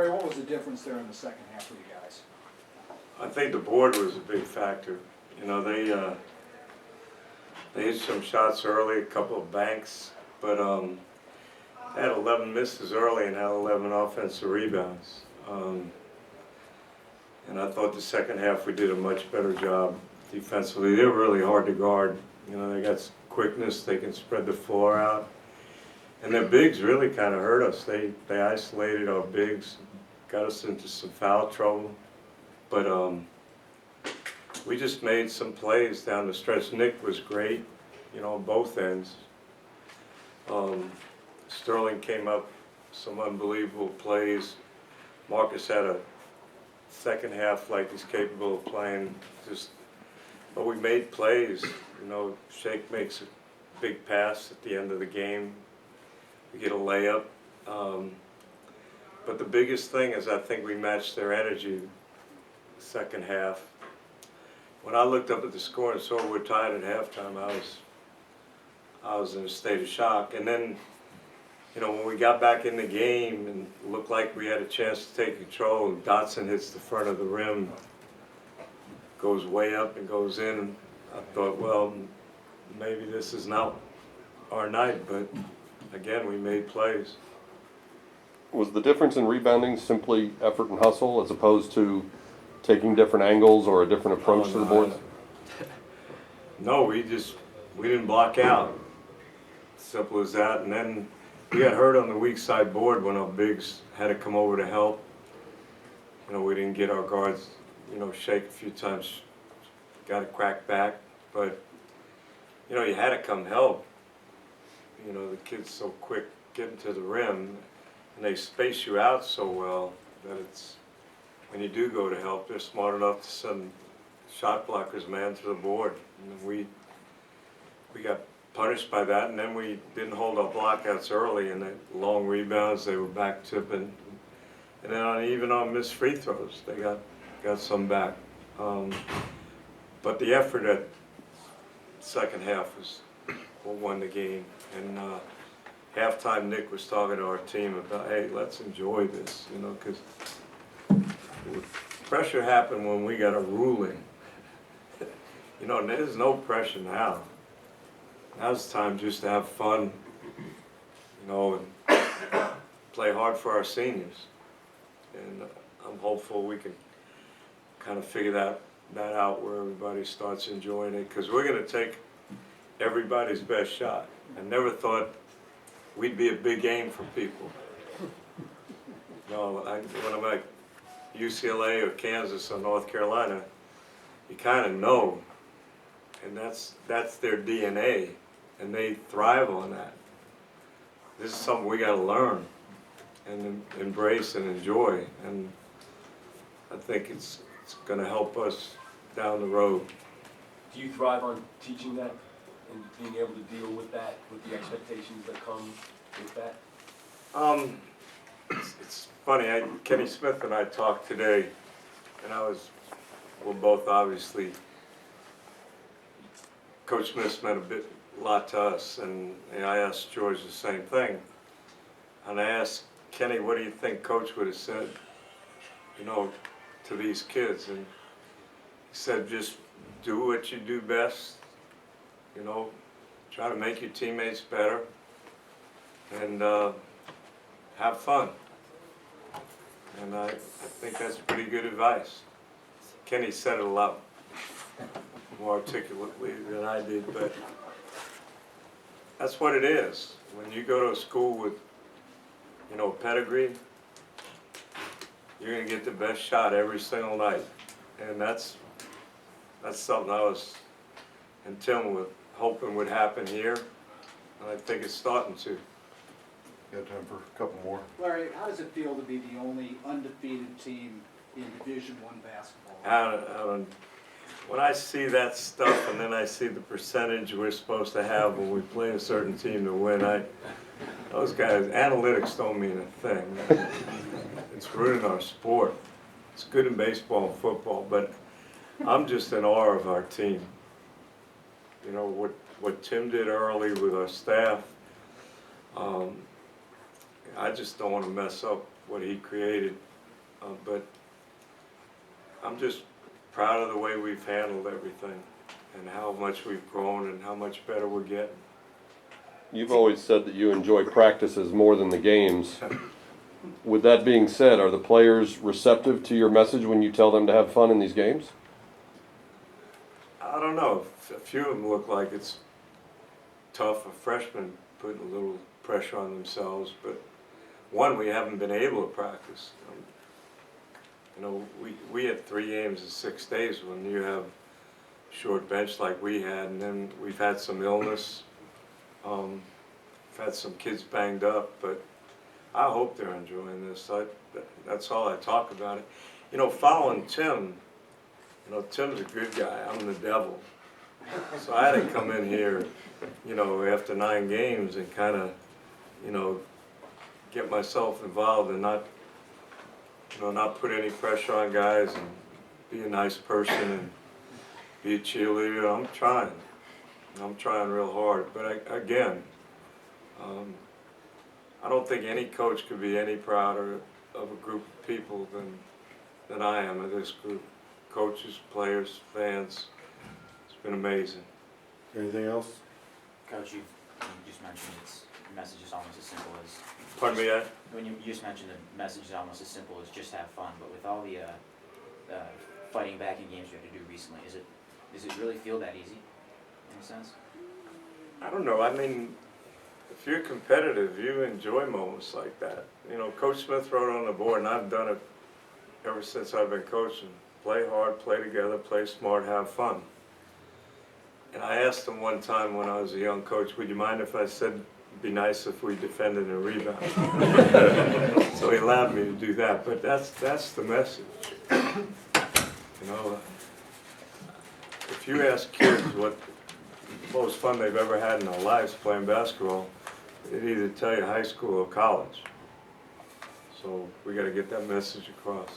Larry, what was the difference there in the second half for you guys? I think the board was a big factor. You know, they hit some shots early, a couple of banks, but had 11 misses early and had 11 offensive rebounds. And I thought the second half we did a much better job defensively. They were really hard to guard. You know, they got quickness, they can spread the floor out. And their bigs really kind of hurt us. They isolated our bigs, got us into some foul trouble. But we just made some plays down the stretch. Nick was great, you know, on both ends. Sterling came up, some unbelievable plays. Marcus had a second half like he's capable of playing. But we made plays. You know, Shake makes a big pass at the end of the game. We get a layup. But the biggest thing is I think we matched their energy second half. When I looked up at the score and saw we're tied at halftime, I was in a state of shock. And then, you know, when we got back in the game and looked like we had a chance to take control, Dotson hits the front of the rim, goes way up and goes in. I thought, well, maybe this is not our night, but again, we made plays. Was the difference in rebounding simply effort and hustle as opposed to taking different angles or a different approach to the boards? No, we didn't block out. Simple as that. And then we got hurt on the weak side board when our bigs had to come over to help. You know, we didn't get our guards, you know, Shake a few times, got a crack back. But, you know, you had to come help. You know, the kid's so quick getting to the rim, and they space you out so well that it's, when you do go to help, they're smart enough to send shot blockers, man, to the board. And we got punished by that, and then we didn't hold our blockouts early, and the long rebounds, they were back tipping. And then even on missed free throws, they got some back. But the effort at second half was what won the game. And halftime, Nick was talking to our team about, hey, let's enjoy this, you know, because pressure happened when we got a ruling. You know, there's no pressure now. Now's time just to have fun, you know, and play hard for our seniors. And I'm hopeful we can kind of figure that out where everybody starts enjoying it, because we're going to take everybody's best shot. I never thought we'd be a big game for people. No, when I'm at UCLA or Kansas or North Carolina, you kind of know, and that's their DNA, and they thrive on that. This is something we got to learn and embrace and enjoy, and I think it's going to help us down the road. Do you thrive on teaching that and being able to deal with that, with the expectations that come with that? It's funny, Kenny Smith and I talked today, and we're both obviously, Coach Smith meant a lot to us, and I asked George the same thing. And I asked Kenny, what do you think Coach would have said, you know, to these kids? And he said, just do what you do best, you know, try to make your teammates better, and have fun. And I think that's pretty good advice. Kenny said it a lot more articulately than I did, but that's what it is. When you go to a school with, you know, pedigree, you're going to get the best shot every single night. And that's something I was, and Tim was hoping would happen here, and I think it's starting to. Got time for a couple more. Larry, how does it feel to be the only undefeated team in Division I basketball? When I see that stuff and then I see the percentage we're supposed to have when we play a certain team to win, those guys, analytics don't mean a thing. It's ruining our sport. It's good in baseball and football, but I'm just in awe of our team. You know, what Tim did early with our staff, I just don't want to mess up what he created But I'm just proud of the way we've handled everything and how much we've grown and how much better we're getting. You've always said that you enjoy practices more than the games. With that being said, are the players receptive to your message when you tell them to have fun in these games? I don't know. A few of them look like it's tough. A freshman putting a little pressure on themselves, but one, we haven't been able to practice. You know, we had 3 games in 6 days when you have short bench like we had, and then we've had some illness. We've had some kids banged up, but I hope they're enjoying this. That's all I talk about it. You know, following Tim, you know, Tim's a good guy. I'm the devil. So I had to come in here, you know, after 9 games and kind of, you know, get myself involved and not, you know, not put any pressure on guys and be a nice person and be a cheerleader. I'm trying real hard. But again, I don't think any coach could be any prouder of a group of people than I am of this group. Coaches, players, fans. It's been amazing. Anything else? Coach, you just mentioned the message is almost as simple as. Pardon me, When you just mentioned the message is almost as simple as just have fun, but with all the fighting back in games you had to do recently, does it really feel that easy, in a sense? I don't know. I mean, if you're competitive, you enjoy moments like that. You know, Coach Smith wrote on the board, and I've done it ever since I've been coaching. Play hard, play together, play smart, have fun. And I asked him one time when I was a young coach, would you mind if I said it'd be nice if we defended and rebounded? So he allowed me to do that, but that's the message. You know, if you ask kids what the most fun they've ever had in their lives playing basketball, they'd either tell you high school or college. So we got to get that message across.